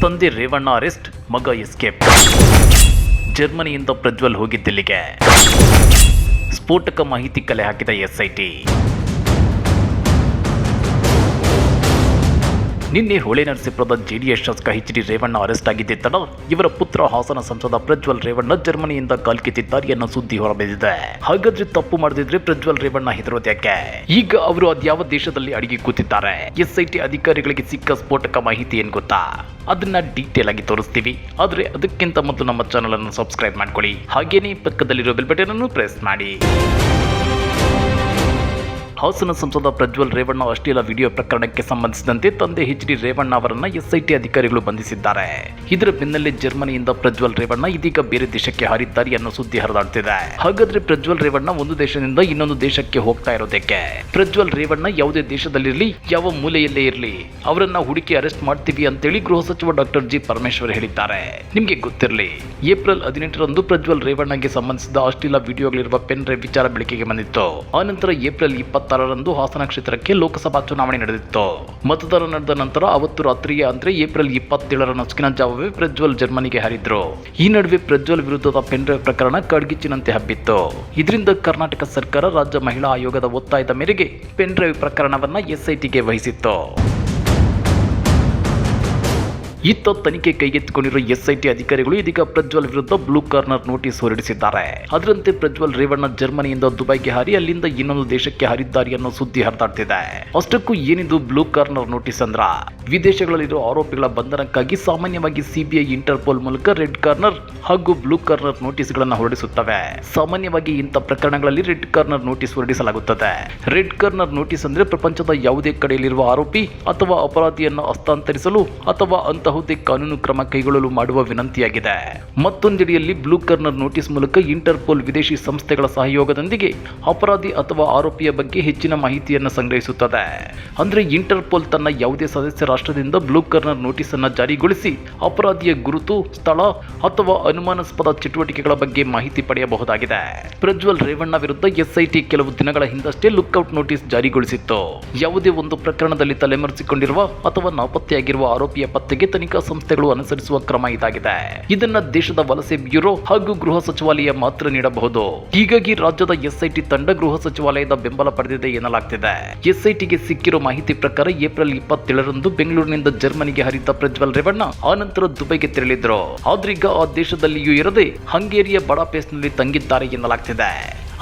ತಂದೆ ರೇವಣ್ಣ ಅರೆಸ್ಟ್, ಮಗ ಎಸ್ಕೇಪ್. ಜರ್ಮನಿಯಿಂದ ಪ್ರಜ್ವಲ್ ಹೋಗಿದ್ದಿಲ್ಲಿಗೆ. ಸ್ಫೋಟಕ ಮಾಹಿತಿ ಕಲೆ ಹಾಕಿದ ಎಸ್ಐಟಿ. ನಿನ್ನೆ ಹೊಳೆನರಸೀಪುರದ ಜೆಡಿಎಸ್ ಶಾಸಕ ಎಚ್.ಡಿ. ರೇವಣ್ಣ ಅರೆಸ್ಟ್ ಆಗಿದ್ದ ತಡ ಇವರ ಪುತ್ರ ಹಾಸನ ಸಂಸದ ಪ್ರಜ್ವಲ್ ರೇವಣ್ಣ ಜರ್ಮನಿಯಿಂದ ಕಾಲ್ಕಿತ್ತಿದ್ದಾರೆ ಅನ್ನೋ ಸುದ್ದಿ ಹೊರಬಿದ್ದಿದೆ. ಹಾಗಾದ್ರೆ ತಪ್ಪು ಮಾಡದಿದ್ರೆ ಪ್ರಜ್ವಲ್ ರೇವಣ್ಣ ಹೆದರೋದ್ಯಾಕೆ? ಈಗ ಅವರು ಅದ್ಯಾವ ದೇಶದಲ್ಲಿ ಅಡಿಗೆ ಕೂತಿದ್ದಾರೆ? ಎಸ್ಐಟಿ ಅಧಿಕಾರಿಗಳಿಗೆ ಸಿಕ್ಕ ಸ್ಫೋಟಕ ಮಾಹಿತಿ ಏನ್ ಗೊತ್ತಾ? ಅದನ್ನ ಡೀಟೇಲ್ ಆಗಿ ತೋರಿಸ್ತೀವಿ. ಆದ್ರೆ ಅದಕ್ಕಿಂತ ಮೊದಲು ನಮ್ಮ ಚಾನಲ್ ಅನ್ನು ಸಬ್ಸ್ಕ್ರೈಬ್ ಮಾಡ್ಕೊಳ್ಳಿ. ಹಾಗೇನೇ ಪಕ್ಕದಲ್ಲಿರೋ ಬೆಲ್ ಬಟನ್ ಅನ್ನು ಪ್ರೆಸ್ ಮಾಡಿ. ಹಾಸನ ಸಂಸದ ಪ್ರಜ್ವಲ್ ರೇವಣ್ಣ ಅಶ್ಲೀಲ ವಿಡಿಯೋ ಪ್ರಕರಣಕ್ಕೆ ಸಂಬಂಧಿಸಿದಂತೆ ತಂದೆ ಎಚ್.ಡಿ. ರೇವಣ್ಣ ಅವರನ್ನ ಎಸ್ಐಟಿ ಅಧಿಕಾರಿಗಳು ಬಂಧಿಸಿದ್ದಾರೆ. ಇದರ ಬೆನ್ನಲ್ಲೇ ಜರ್ಮನಿಯಿಂದ ಪ್ರಜ್ವಲ್ ರೇವಣ್ಣ ಇದೀಗ ಬೇರೆ ದೇಶಕ್ಕೆ ಹಾರಿದ್ದಾರೆ ಅನ್ನೋ ಸುದ್ದಿ ಹರಿದಾಡ್ತಿದೆ. ಹಾಗಾದ್ರೆ ಪ್ರಜ್ವಲ್ ರೇವಣ್ಣ ಒಂದು ದೇಶದಿಂದ ಇನ್ನೊಂದು ದೇಶಕ್ಕೆ ಹೋಗ್ತಾ ಇರೋದಕ್ಕೆ? ಪ್ರಜ್ವಲ್ ರೇವಣ್ಣ ಯಾವುದೇ ದೇಶದಲ್ಲಿರಲಿ, ಯಾವ ಮೂಲೆಯಲ್ಲೇ ಇರಲಿ, ಅವರನ್ನ ಹುಡುಕಿ ಅರೆಸ್ಟ್ ಮಾಡ್ತೀವಿ ಅಂತೇಳಿ ಗೃಹ ಸಚಿವ ಡಾಕ್ಟರ್ ಜಿ. ಪರಮೇಶ್ವರ್ ಹೇಳಿದ್ದಾರೆ. ನಿಮ್ಗೆ ಗೊತ್ತಿರಲಿ, ಏಪ್ರಿಲ್ 18ರಂದು ಪ್ರಜ್ವಲ್ ರೇವಣ್ಣಗೆ ಸಂಬಂಧಿಸಿದ ಅಶ್ಲೀಲ ವಿಡಿಯೋಗಳಿರುವ ಪೆನ್ ಡ್ರೈವ್ ವಿಚಾರ ಬೆಳಕಿಗೆ ಬಂದಿತ್ತು. ಆನಂತರ ಏಪ್ರಿಲ್ 26ರಂದು ಹಾಸನ ಕ್ಷೇತ್ರಕ್ಕೆ ಲೋಕಸಭಾ ಚುನಾವಣೆ ನಡೆದಿತ್ತು. ಮತದಾನ ನಡೆದ ನಂತರ ಅವತ್ತು ರಾತ್ರಿಯೇ ಅಂದ್ರೆ ಏಪ್ರಿಲ್ 27ರ ನಸುಕಿನ ಜಾವವೇ ಪ್ರಜ್ವಲ್ ಜರ್ಮನಿಗೆ ಹಾರಿದ್ರು. ಈ ನಡುವೆ ಪ್ರಜ್ವಲ್ ವಿರುದ್ಧದ ಪೆನ್ ಡ್ರೈವ್ ಪ್ರಕರಣ ಕಾಡ್ಗಿಚ್ಚಿನಂತೆ ಹಬ್ಬಿತ್ತು. ಇದರಿಂದ ಕರ್ನಾಟಕ ಸರ್ಕಾರ ರಾಜ್ಯ ಮಹಿಳಾ ಆಯೋಗದ ಒತ್ತಾಯದ ಮೇರೆಗೆ ಪೆನ್ ಡ್ರೈವ್ ಪ್ರಕರಣವನ್ನ ಎಸ್ಐಟಿಗೆ ವಹಿಸಿತ್ತು. ಇತ್ತ ತನಿಖೆ ಕೈಗೆತ್ತಿಕೊಂಡಿರುವ ಎಸ್ಐಟಿ ಅಧಿಕಾರಿಗಳು ಇದೀಗ ಪ್ರಜ್ವಲ್ ವಿರುದ್ಧ ಬ್ಲೂ ಕಾರ್ನರ್ ನೋಟಿಸ್ ಹೊರಡಿಸಿದ್ದಾರೆ. ಅದರಂತೆ ಪ್ರಜ್ವಲ್ ರೇವಣ್ಣ ಜರ್ಮನಿಯಿಂದ ದುಬೈಗೆ ಹಾರಿ ಅಲ್ಲಿಂದ ಇನ್ನೊಂದು ದೇಶಕ್ಕೆ ಹಾರಿದ್ದಾರೆ ಅನ್ನೋ ಸುದ್ದಿ ಹರಿದಾಡ್ತಿದೆ. ಅಷ್ಟಕ್ಕೂ ಏನಿದು ಬ್ಲೂ ಕಾರ್ನರ್ ನೋಟಿಸ್ ಅಂದ್ರ? ವಿದೇಶಗಳಲ್ಲಿರುವ ಆರೋಪಿಗಳ ಬಂಧನಕ್ಕಾಗಿ ಸಾಮಾನ್ಯವಾಗಿ ಸಿಬಿಐ, ಇಂಟರ್ಪೋಲ್ ಮೂಲಕ ರೆಡ್ ಕಾರ್ನರ್ ಹಾಗೂ ಬ್ಲೂ ಕಾರ್ನರ್ ನೋಟಿಸ್ಗಳನ್ನು ಹೊರಡಿಸುತ್ತವೆ. ಸಾಮಾನ್ಯವಾಗಿ ಇಂಥ ಪ್ರಕರಣಗಳಲ್ಲಿ ರೆಡ್ ಕಾರ್ನರ್ ನೋಟಿಸ್ ಹೊರಡಿಸಲಾಗುತ್ತದೆ. ರೆಡ್ ಕಾರ್ನರ್ ನೋಟಿಸ್ ಅಂದ್ರೆ ಪ್ರಪಂಚದ ಯಾವುದೇ ಕಡೆಯಲ್ಲಿರುವ ಆರೋಪಿ ಅಥವಾ ಅಪರಾಧಿಯನ್ನು ಹಸ್ತಾಂತರಿಸಲು ಅಥವಾ ಅಂತಹುದೇ ಕಾನೂನು ಕ್ರಮ ಕೈಗೊಳ್ಳಲು ಮಾಡುವ ವಿನಂತಿಯಾಗಿದೆ. ಮತ್ತೊಂದೆಡೆಯಲ್ಲಿ ಬ್ಲೂ ಕಾರ್ನರ್ ನೋಟಿಸ್ ಮೂಲಕ ಇಂಟರ್ಪೋಲ್ ವಿದೇಶಿ ಸಂಸ್ಥೆಗಳ ಸಹಯೋಗದೊಂದಿಗೆ ಅಪರಾಧಿ ಅಥವಾ ಆರೋಪಿಯ ಬಗ್ಗೆ ಹೆಚ್ಚಿನ ಮಾಹಿತಿಯನ್ನು ಸಂಗ್ರಹಿಸುತ್ತದೆ. ಅಂದ್ರೆ ಇಂಟರ್ಪೋಲ್ ತನ್ನ ಯಾವುದೇ ಸದಸ್ಯ ರಾಷ್ಟ್ರದಿಂದ ಬ್ಲೂ ಕಾರ್ನರ್ ನೋಟಿಸ್ ಅನ್ನು ಜಾರಿಗೊಳಿಸಿ ಅಪರಾಧಿಯ ಗುರುತು, ಸ್ಥಳ ಅಥವಾ ಅನುಮಾನಾಸ್ಪದ ಚಟುವಟಿಕೆಗಳ ಬಗ್ಗೆ ಮಾಹಿತಿ ಪಡೆಯಬಹುದಾಗಿದೆ. ಪ್ರಜ್ವಲ್ ರೇವಣ್ಣ ವಿರುದ್ಧ ಎಸ್ಐಟಿ ಕೆಲವು ದಿನಗಳ ಹಿಂದಷ್ಟೇ ಲುಕ್ಔಟ್ ನೋಟಿಸ್ ಜಾರಿಗೊಳಿಸಿತ್ತು. ಯಾವುದೇ ಒಂದು ಪ್ರಕರಣದಲ್ಲಿ ತಲೆಮರೆಸಿಕೊಂಡಿರುವ ಅಥವಾ ನಾಪತ್ತೆಯಾಗಿರುವ ಆರೋಪಿಯ ಪತ್ತೆಗೆ ತನಿಖಾ ಸಂಸ್ಥೆಗಳು ಅನುಸರಿಸುವ ಕ್ರಮ ಇದಾಗಿದೆ. ಇದನ್ನ ದೇಶದ ವಲಸೆ ಬ್ಯೂರೋ ಹಾಗೂ ಗೃಹ ಸಚಿವಾಲಯ ಮಾತ್ರ ನೀಡಬಹುದು. ಹೀಗಾಗಿ ರಾಜ್ಯದ ಎಸ್ಐಟಿ ತಂಡ ಗೃಹ ಸಚಿವಾಲಯದ ಬೆಂಬಲ ಪಡೆದಿದೆ ಎನ್ನಲಾಗ್ತಿದೆ. ಎಸ್ಐಟಿಗೆ ಸಿಕ್ಕಿರೋ ಮಾಹಿತಿ ಪ್ರಕಾರ ಏಪ್ರಿಲ್ 27ರಂದು ಬೆಂಗಳೂರಿನಿಂದ ಜರ್ಮನಿಗೆ ಹಾರಿದ್ದ ಪ್ರಜ್ವಲ್ ರೇವಣ್ಣ ಆನಂತರ ದುಬೈಗೆ ತೆರಳಿದ್ರು. ಆದ್ರೀಗ ಆ ದೇಶದಲ್ಲಿಯೂ ಇರದೆ ಹಂಗೇರಿಯ ಬಡಾಪೇಸ್ನಲ್ಲಿ ತಂಗಿದ್ದಾರೆ ಎನ್ನಲಾಗ್ತಿದೆ.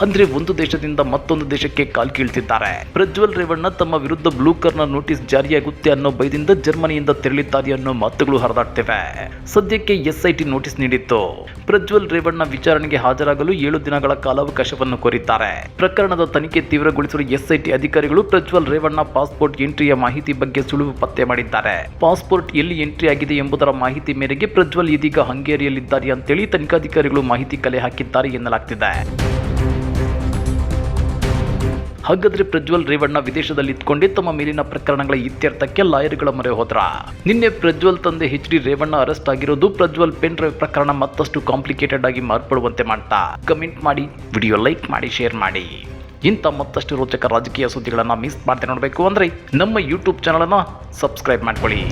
ಅಂದ್ರೆ ಒಂದು ದೇಶದಿಂದ ಮತ್ತೊಂದು ದೇಶಕ್ಕೆ ಕಾಲ್ ಕೀಳ್ತಿದ್ದಾರೆ. ಪ್ರಜ್ವಲ್ ರೇವಣ್ಣ ತಮ್ಮ ವಿರುದ್ಧ ಬ್ಲೂ ಕಾರ್ನರ್ ನೋಟಿಸ್ ಜಾರಿಯಾಗುತ್ತೆ ಅನ್ನೋ ಭಯದಿಂದ ಜರ್ಮನಿಯಿಂದ ತೆರಳಿದ್ದಾರೆ ಅನ್ನೋ ಮಾತುಗಳು ಹರಿದಾಡ್ತಿವೆ. ಸದ್ಯಕ್ಕೆ ಎಸ್ಐಟಿ ನೋಟಿಸ್ ನೀಡಿತ್ತು. ಪ್ರಜ್ವಲ್ ರೇವಣ್ಣ ವಿಚಾರಣೆಗೆ ಹಾಜರಾಗಲು 7 ದಿನಗಳ ಕಾಲಾವಕಾಶವನ್ನು ಕೋರಿದ್ದಾರೆ. ಪ್ರಕರಣದ ತನಿಖೆ ತೀವ್ರಗೊಳಿಸಿರುವ ಎಸ್ಐಟಿ ಅಧಿಕಾರಿಗಳು ಪ್ರಜ್ವಲ್ ರೇವಣ್ಣ ಪಾಸ್ಪೋರ್ಟ್ ಎಂಟ್ರಿಯ ಮಾಹಿತಿ ಬಗ್ಗೆ ಸುಳಿವು ಪತ್ತೆ ಮಾಡಿದ್ದಾರೆ. ಪಾಸ್ಪೋರ್ಟ್ ಎಲ್ಲಿ ಎಂಟ್ರಿ ಆಗಿದೆ ಎಂಬುದರ ಮಾಹಿತಿ ಮೇರೆಗೆ ಪ್ರಜ್ವಲ್ ಇದೀಗ ಹಂಗೇರಿಯಲ್ಲಿದ್ದಾರೆ ಅಂತೇಳಿ ತನಿಖಾಧಿಕಾರಿಗಳು ಮಾಹಿತಿ ಕಲೆ ಹಾಕಿದ್ದಾರೆ ಎನ್ನಲಾಗ್ತಿದೆ. ಹಾಗಾದ್ರೆ ಪ್ರಜ್ವಲ್ ರೇವಣ್ಣ ವಿದೇಶದಲ್ಲಿ ಇದ್ಕೊಂಡೇ ತಮ್ಮ ಮೇಲಿನ ಪ್ರಕರಣಗಳ ಇತ್ಯರ್ಥಕ್ಕೆ ಲಾಯರ್ಗಳ ಮೊರೆ ಹೋದ್ರ? ನಿನ್ನೆ ಪ್ರಜ್ವಲ್ ತಂದೆ ಎಚ್.ಡಿ. ರೇವಣ್ಣ ಅರೆಸ್ಟ್ ಆಗಿರೋದು ಪ್ರಜ್ವಲ್ ಪೆನ್ ಡ್ರೈವ್ ಪ್ರಕರಣ ಮತ್ತಷ್ಟು ಕಾಂಪ್ಲಿಕೇಟೆಡ್ ಆಗಿ ಮಾರ್ಪಡುವಂತೆ ಮಾಡ್ತಾ? ಕಮೆಂಟ್ ಮಾಡಿ, ವಿಡಿಯೋ ಲೈಕ್ ಮಾಡಿ, ಶೇರ್ ಮಾಡಿ. ಇಂಥ ಮತ್ತಷ್ಟು ರೋಚಕ ರಾಜಕೀಯ ಸುದ್ದಿಗಳನ್ನು ಮಿಸ್ ಮಾಡದೆ ನೋಡಬೇಕು ಅಂದ್ರೆ ನಮ್ಮ ಯೂಟ್ಯೂಬ್ ಚಾನಲ್ ಅನ್ನು ಸಬ್ಸ್ಕ್ರೈಬ್ ಮಾಡ್ಕೊಳ್ಳಿ.